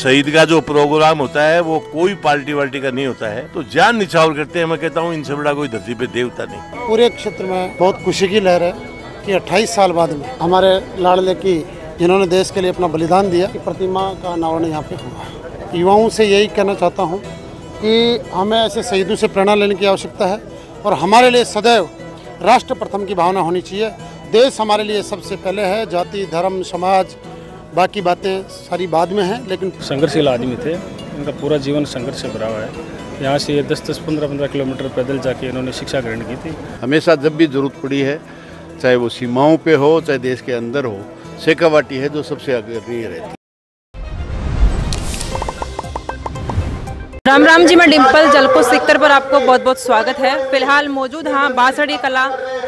शहीद का जो प्रोग्राम होता है वो कोई पार्टी वार्टी का नहीं होता है, तो जान निछावर करते हैं। मैं कहता हूँ इनसे बड़ा कोई धरती पे देवता नहीं। पूरे क्षेत्र में बहुत खुशी की लहर है कि 28 साल बाद में हमारे लाडले की जिन्होंने देश के लिए अपना बलिदान दिया की प्रतिमा का अनावरण यहाँ पे हुआ। युवाओं से यही कहना चाहता हूँ कि हमें ऐसे शहीदों से प्रेरणा लेने की आवश्यकता है और हमारे लिए सदैव राष्ट्र प्रथम की भावना होनी चाहिए। देश हमारे लिए सबसे पहले है, जाति धर्म समाज बाकी बातें सारी बाद में हैं। लेकिन संघर्षशील आदमी थे, उनका पूरा जीवन संघर्ष से भरा हुआ है। यहाँ से ये 10-10, 15-15 किलोमीटर पैदल जाके इन्होंने शिक्षा ग्रहण की थी। हमेशा जब भी जरूरत पड़ी है, चाहे वो सीमाओं पे हो चाहे देश के अंदर हो, शेखावाटी है जो सबसे अग्रणी रहती। राम राम जी, मैं डिम्पल जलको सिक्कर पर आपको बहुत बहुत स्वागत है। फिलहाल मौजूद हाँ बांसड़ी कला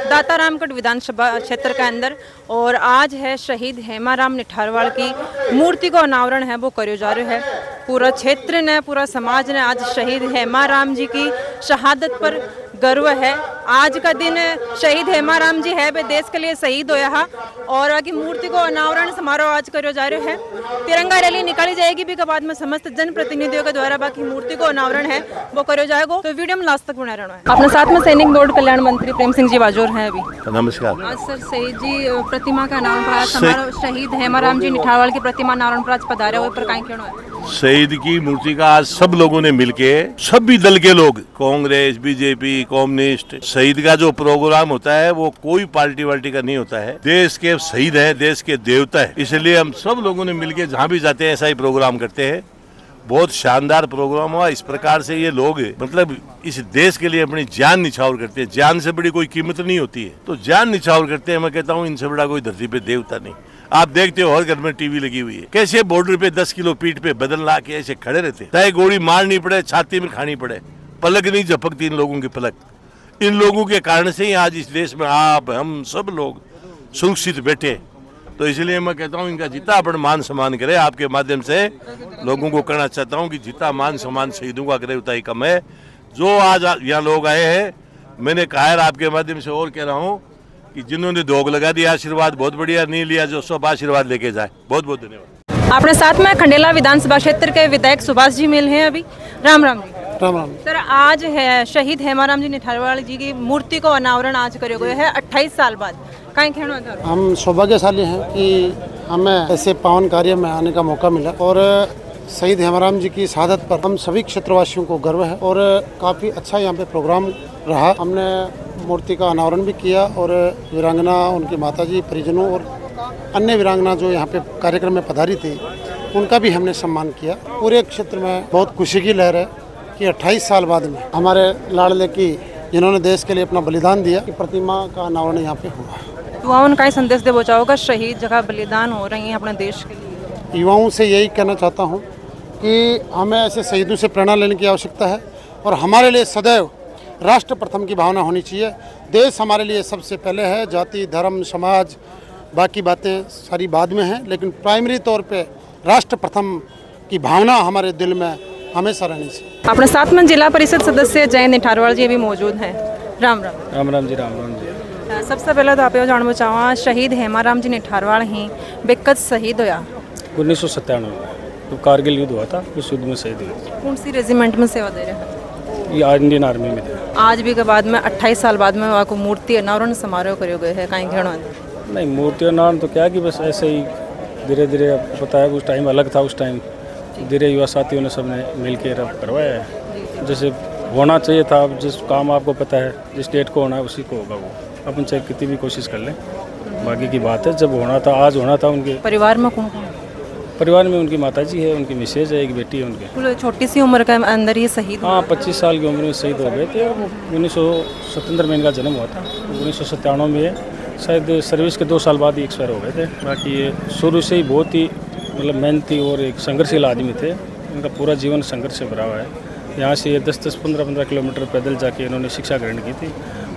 दातारामगढ़ विधानसभा क्षेत्र के अंदर, और आज है शहीद हेमाराम निठारवाल की मूर्ति को अनावरण है वो करो जा रहा है। पूरा क्षेत्र ने पूरा समाज ने आज शहीद हेमाराम जी की शहादत पर गर्व है। आज का दिन शहीद हेमाराम जी है वे देश के लिए शहीद होया है, और आगे मूर्ति को अनावरण समारोह आज करो जा रहा है। तिरंगा रैली निकाली जाएगी भी के बाद में समस्त जनप्रतिनिधियों के द्वारा बाकी मूर्ति को अनावरण है वो करो जाएगा। तो वीडियो में लास्ट तक बना रहना है। अपने साथ में सैनिक बोर्ड कल्याण मंत्री प्रेम सिंह जी बाजोर हैं अभी। नमस्कार। आज सर शहीद जी प्रतिमा का अनावरण समारोह, शहीद हेमाराम जी निठारवाल की प्रतिमा अनावरण पर आज पधारे हुए पर कहीं कहना है। शहीद की मूर्ति का आज सब लोगों ने मिलके, सभी दल के लोग, कांग्रेस बीजेपी कम्युनिस्ट, शहीद का जो प्रोग्राम होता है वो कोई पार्टी वार्टी का नहीं होता है। देश के शहीद है, देश के देवता है, इसलिए हम सब लोगों ने मिलके जहाँ भी जाते हैं ऐसा ही प्रोग्राम करते हैं। बहुत शानदार प्रोग्राम हुआ। इस प्रकार से ये लोग मतलब इस देश के लिए अपनी जान निछावर करते हैं। जान से बड़ी कोई कीमत नहीं होती है, तो जान निछावर करते हैं। मैं कहता हूँ इनसे बड़ा कोई धरती पे देवता नहीं। आप देखते हो हर घर में टीवी लगी हुई है, कैसे बॉर्डर पे 10 किलो पीठ पे बदन ला के ऐसे खड़े रहते, चाहे गोली मारनी पड़े, छाती में खानी पड़े, पलक नहीं झपकती इन लोगों की पलक। इन लोगों के कारण से ही आज इस देश में आप हम सब लोग सुरक्षित बैठे। तो इसलिए मैं कहता हूँ इनका जितना अपन मान सम्मान करे, आपके माध्यम से लोगों को कहना चाहता हूँ कि जितना मान सम्मान शहीदों का करे उतना ही कम है। जो आज यहाँ लोग आए हैं, मैंने कहा है आपके माध्यम से और कह रहा हूँ कि जिन्होंने दोग लगा दिया आशीर्वाद बहुत बढ़िया, नहीं लिया जो सब आशीर्वाद लेके जाए। बहुत बहुत धन्यवाद। अपने साथ में खंडेला विधानसभा क्षेत्र के विधायक सुभाष जी मिल हैं अभी। राम राम जी। राम राम सर, आज है शहीद हेमाराम जी निठारवाल जी की मूर्ति को अनावरण आज करे गए है 28 साल बाद। कहीं कहना था? हम सौभाग्यशाली हैं कि हमें ऐसे पावन कार्य में आने का मौका मिला, और शहीद हेमाराम जी की शहादत पर हम सभी क्षेत्रवासियों को गर्व है। और काफ़ी अच्छा यहाँ पे प्रोग्राम रहा। हमने मूर्ति का अनावरण भी किया, और वीरांगना, उनकी माताजी, परिजनों और अन्य वीरांगना जो यहाँ पे कार्यक्रम में पधारी थी उनका भी हमने सम्मान किया। पूरे क्षेत्र में बहुत खुशी की लहर है कि 28 साल बाद में हमारे लाडले की जिन्होंने देश के लिए अपना बलिदान दिया की प्रतिमा का अनावरण यहाँ पे हुआ। युवाओं का संदेश दे बचाओगा, शहीद जगह बलिदान हो रही है अपने देश के लिए। युवाओं से यही कहना चाहता हूँ कि हमें ऐसे शहीदों से प्रेरणा लेने की आवश्यकता है और हमारे लिए सदैव राष्ट्र प्रथम की भावना होनी चाहिए। देश हमारे लिए सबसे पहले है, जाति धर्म समाज बाकी बातें सारी बाद में हैं, लेकिन प्राइमरी तौर पे राष्ट्र प्रथम की भावना हमारे दिल में हमेशा रहनी चाहिए। अपने साथ में जिला परिषद सदस्य जय निठारवाल जी भी मौजूद हैं। राम राम। राम राम जी। राम राम जी। सबसे पहले तो आप ये जानना चाहूँगा, शहीद हेमाराम जी निठारवाल ही बेकत शहीद होया 1997 में, तो कारगिल युद्ध हुआ था, उस युद्ध में शहीद हुए। कौन सी रेजिमेंट में सेवा दे रहे हैं? ये इंडियन आर्मी में थे। आज भी के बाद में 28 साल बाद में आपको मूर्ति अनावरण समारोह करे गए हैं, कहीं कहना नहीं? मूर्ति अनावरण तो क्या कि बस ऐसे ही धीरे धीरे पता है, उस टाइम अलग था, उस टाइम धीरे युवा साथियों ने सबने मिल के करवाया है। जैसे होना चाहिए था, जिस काम आपको पता है जिस डेट को होना है उसी को होगा। वो अपन चाहे कितनी भी कोशिश कर लें, बाकी की बात है। जब होना था आज होना था। उनके परिवार में कौन कौन? परिवार में उनकी माताजी है, उनकी मिसेज है, एक बेटी है उनके। छोटी सी उम्र के अंदर ये शहीद? हाँ, 25 साल की उम्र में शहीद हो गए थे। 1977 में इनका जन्म हुआ था, 1997 में शायद सर्विस के 2 साल बाद ही एक्सपायर हो गए थे। बाकी ये शुरू से ही बहुत ही मतलब मेहनती और एक संघर्षशील आदमी थे। इनका पूरा जीवन संघर्ष से भरा हुआ है। यहाँ से ये 10-10, 15-15 किलोमीटर पैदल जाके इन्होंने शिक्षा ग्रहण की थी।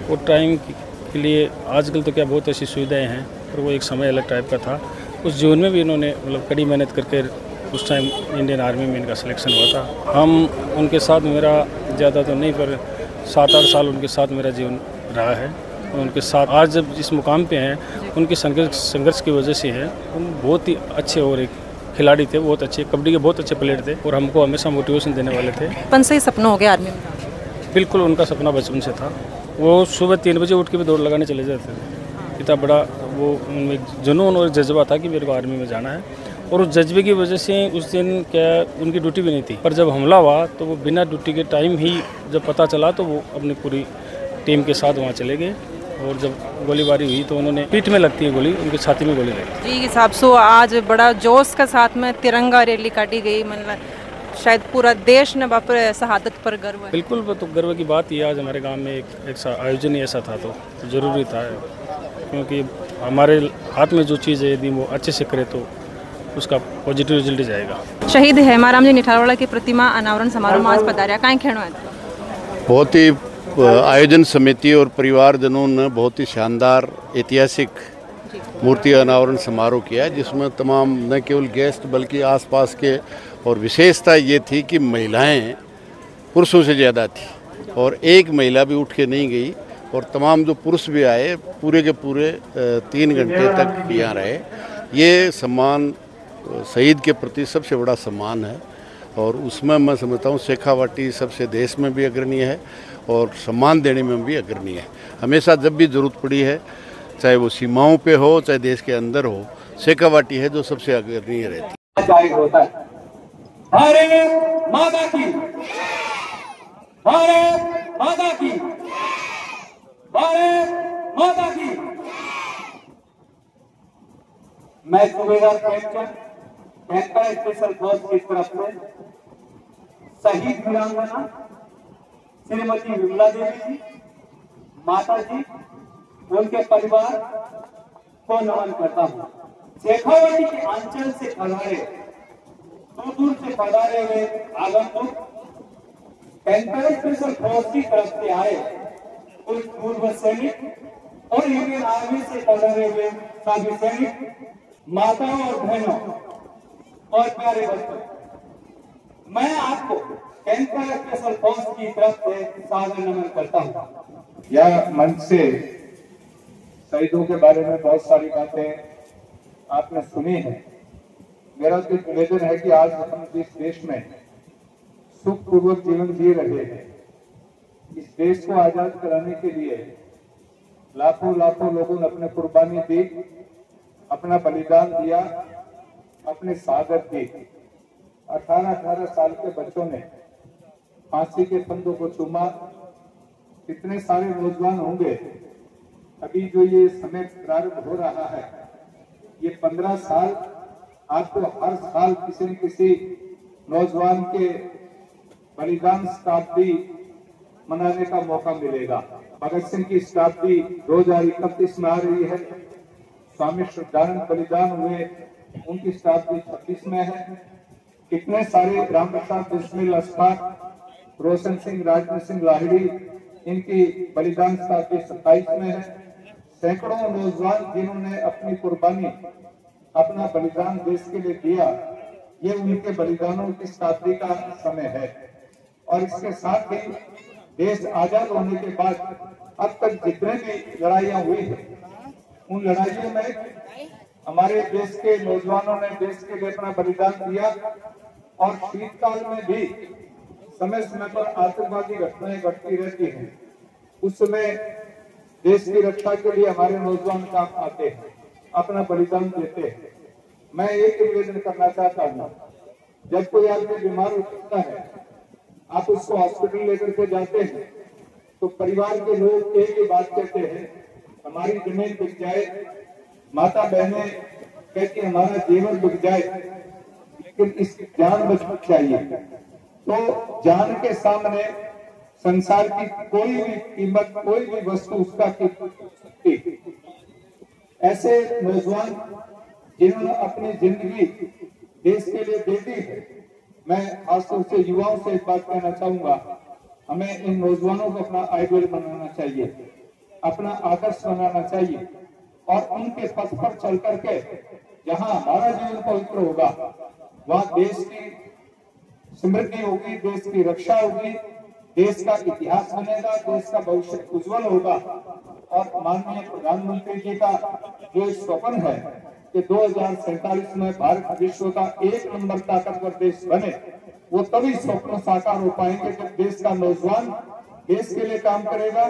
वो टाइम के लिए आजकल तो क्या बहुत ऐसी सुविधाएँ हैं, पर वो एक समय अलग टाइप का था। उस जीवन में भी इन्होंने मतलब कड़ी मेहनत करके उस टाइम इंडियन आर्मी में इनका सिलेक्शन हुआ था। हम उनके साथ, मेरा ज़्यादा तो नहीं पर 7-8 साल उनके साथ मेरा जीवन रहा है। उनके साथ आज जब जिस मुकाम पे हैं उनके संघर्ष की वजह से है। हम बहुत ही अच्छे और एक खिलाड़ी थे, बहुत अच्छे कबड्डी के बहुत अच्छे प्लेयर थे और हमको हमेशा मोटिवेशन देने वाले थे। बचपन से ही सपना हो गया आर्मी में? बिल्कुल, उनका सपना बचपन से था। वो सुबह 3 बजे उठ के भी दौड़ लगाने चले जाते थे। इतना बड़ा वो उनमें जुनून और जज्बा था कि मेरे को आर्मी में जाना है। और उस जज्बे की वजह से उस दिन क्या उनकी ड्यूटी भी नहीं थी, पर जब हमला हुआ तो वो बिना ड्यूटी के टाइम ही जब पता चला तो वो अपनी पूरी टीम के साथ वहाँ चले गए। और जब गोलीबारी हुई तो उन्होंने पीठ में लगती है गोली, उनकी छाती में गोली लगी। जी हिसाब से आज बड़ा जोश के साथ में तिरंगा रैली काटी गई, मतलब शायद पूरा देश ने बाप रे शहादत पर गर्व है। बिल्कुल, वो तो गर्व की बात ही है। आज हमारे गांव में एक आयोजन ही ऐसा था तो ज़रूरी था, क्योंकि हमारे हाथ में जो चीज़ है यदि वो अच्छे से करे तो उसका पॉजिटिव रिजल्ट जाएगा। शहीद हेमाराम जी निठारवाला की प्रतिमा अनावरण समारोह में आज पधारा, कहीं खेणो है? बहुत ही आयोजन समिति और परिवारजनों ने बहुत ही शानदार ऐतिहासिक मूर्ति अनावरण समारोह किया, जिसमें तमाम न केवल गेस्ट बल्कि आसपास के, और विशेषता ये थी कि महिलाएं पुरुषों से ज़्यादा थी और एक महिला भी उठ के नहीं गई। और तमाम जो पुरुष भी आए पूरे के पूरे 3 घंटे तक यहाँ रहे। ये सम्मान शहीद के प्रति सबसे बड़ा सम्मान है और उसमें मैं समझता हूँ शेखावाटी सबसे देश में भी अग्रणी है और सम्मान देने में भी अग्रणी है। हमेशा जब भी ज़रूरत पड़ी है, चाहे वो सीमाओं पे हो चाहे देश के अंदर हो, शेखावाटी है जो सबसे अग्रणी रहती है। भारत माता की, भारत माता की, भारत माता की। मैं सूबेदार कैंपा स्पेशल फोर्स की तरफ से शहीद वीरांगना श्रीमती विमला देवी जी, माता जी, उनके परिवार को नमन करता हूँ। शेखावाटी के अंचल से पधारे, दूर दूर से पधारे हुए आगंतुक कैंपा स्पेशल फोर्स की तरफ से आए कुछ पूर्व सैनिक और इंडियन आर्मी से पधारे हुए सभी सैनिक, माताओं और बहनों और प्यारे बच्चों, मैं आपको कैंपा स्पेशल फोर्स की तरफ से सादर नमन करता हूँ। यह मंच से शहीदों के बारे में बहुत सारी बातें आपने सुनी है। मेरा तो निवेदन है कि आज हम जिस देश में सुखपूर्वक जीवन जी रहे हैं, इस देश को आजाद कराने के लिए लाखों लाखों लोगों ने अपनी कुर्बानी दी, अपना बलिदान दिया, अपने शहादत दी। 18-18 साल के बच्चों ने फांसी के फंदों को चूमा। कितने सारे नौजवान होंगे, अभी जो ये समय प्रारंभ हो रहा है, ये 15 साल आपको हर साल किसी न किसी नौजवान के बलिदान शताब्दी मनाने का मौका मिलेगा। भगत सिंह की शताब्दी 2031 में आ रही है। स्वामी श्रद्धानंद बलिदान हुए, उनकी शताब्दी 26 में है। कितने सारे राम प्रसाद बिस्मिल अस्पताल, रोशन सिंह, राजवीर सिंह लाहिड़ी, इनकी बलिदान शताब्दी 27 में है। सैकड़ों नौजवान जिन्होंने अपनी कुर्बानी, अपना बलिदान देश के लिए दिया, ये उनके बलिदानों की शताब्दी का समय है। और इसके साथ ही देश आजाद होने के बाद अब तक जितने भी लड़ाइयां हुई है, उन लड़ाइयों में हमारे देश के नौजवानों ने देश के लिए अपना बलिदान दिया। और शीतकाल में भी समय समय पर आतंकवादी घटनाएं घटती रहती हैं, उस समय देश की रक्षा के लिए हमारे नौजवान काम आते हैं, अपना बलिदान देते हैं। मैं एक निवेदन करना चाहता हूँ, जब कोई आदमी बीमार हो सकता है, आप उसको हॉस्पिटल लेकर के जाते हैं तो परिवार के लोग एक ही बात कहते हैं, हमारी जमीन बिक जाए, माता बहनें कहती हमारा जीवन बिक जाए, लेकिन इस जान बचनी चाहिए। तो जान के सामने संसार की कोई भी कीमत, कोई भी वस्तु उसका कीमत। ऐसे नौजवान जिन्होंने अपनी जिंदगी देश के लिए दे दी है, मैं खासतौर से युवाओं से एक बात कहना चाहूंगा, हमें इन नौजवानों को अपना आइडियल बनाना चाहिए, अपना आदर्श बनाना चाहिए और उनके पथ पर चल करके जहां हमारा जीवन पवित्र होगा, वहां देश की समृद्धि होगी, देश की रक्षा होगी, देश का इतिहास बनेगा, देश का भविष्य उज्जवल होगा। और माननीय प्रधानमंत्री जी का जो स्वप्न है कि 2047 में भारत विश्व का 1 नंबर ताकतवर देश बने, वो तभी स्वप्न साकार हो पाएंगे जब देश का नौजवान देश के लिए काम करेगा,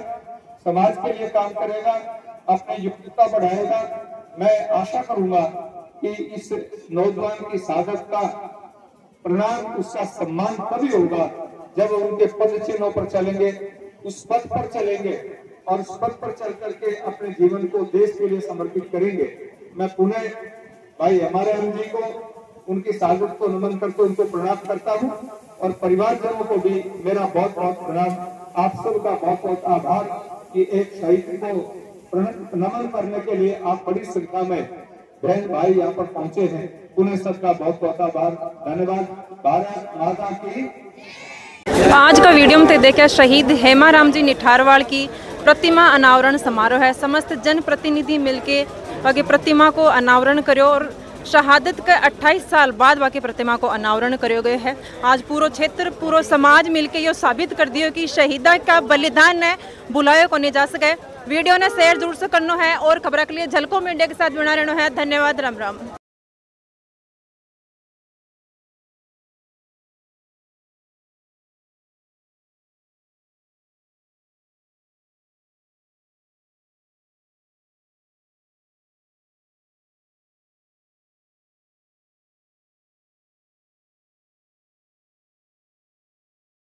समाज के लिए काम करेगा, अपनी योग्यता बढ़ाएगा। मैं आशा करूंगा कि इस नौजवान की सादत का प्रणाम, उसका सम्मान तभी होगा जब उनके पद चिन्हों पर चलेंगे, उस पथ पर चलेंगे और उस पथ पर चल करके अपने जीवन को देश के लिए समर्पित करेंगे। मैं पुनः भाई हेमाराम जी को उनकी सादत को नमन करके उनको प्रणाम करता हूं और परिवारजनों को भी मेरा बहुत बहुत प्रणाम, आप सबका बहुत बहुत आभार कि एक शहीद को नमन करने के लिए आप बड़ी संख्या में बहन भाई यहाँ पर पहुंचे हैं। पुनः सबका बहुत बहुत आभार, धन्यवाद। भारत माता की। आज का वीडियो में देखा शहीद हेमाराम जी निठारवाल की प्रतिमा अनावरण समारोह है। समस्त जनप्रतिनिधि मिलके बाकी प्रतिमा को अनावरण करो और शहादत के 28 साल बाद बाकी प्रतिमा को अनावरण करो गए है। आज पूरा क्षेत्र पूरा समाज मिलके ये साबित कर दियो कि शहीदा का बलिदान है बुलायो को नहीं जा सके। वीडियो ने शेयर जरूर से करना है और खबर के लिए झलको मीडिया के साथ बना रहना है। धन्यवाद। राम राम।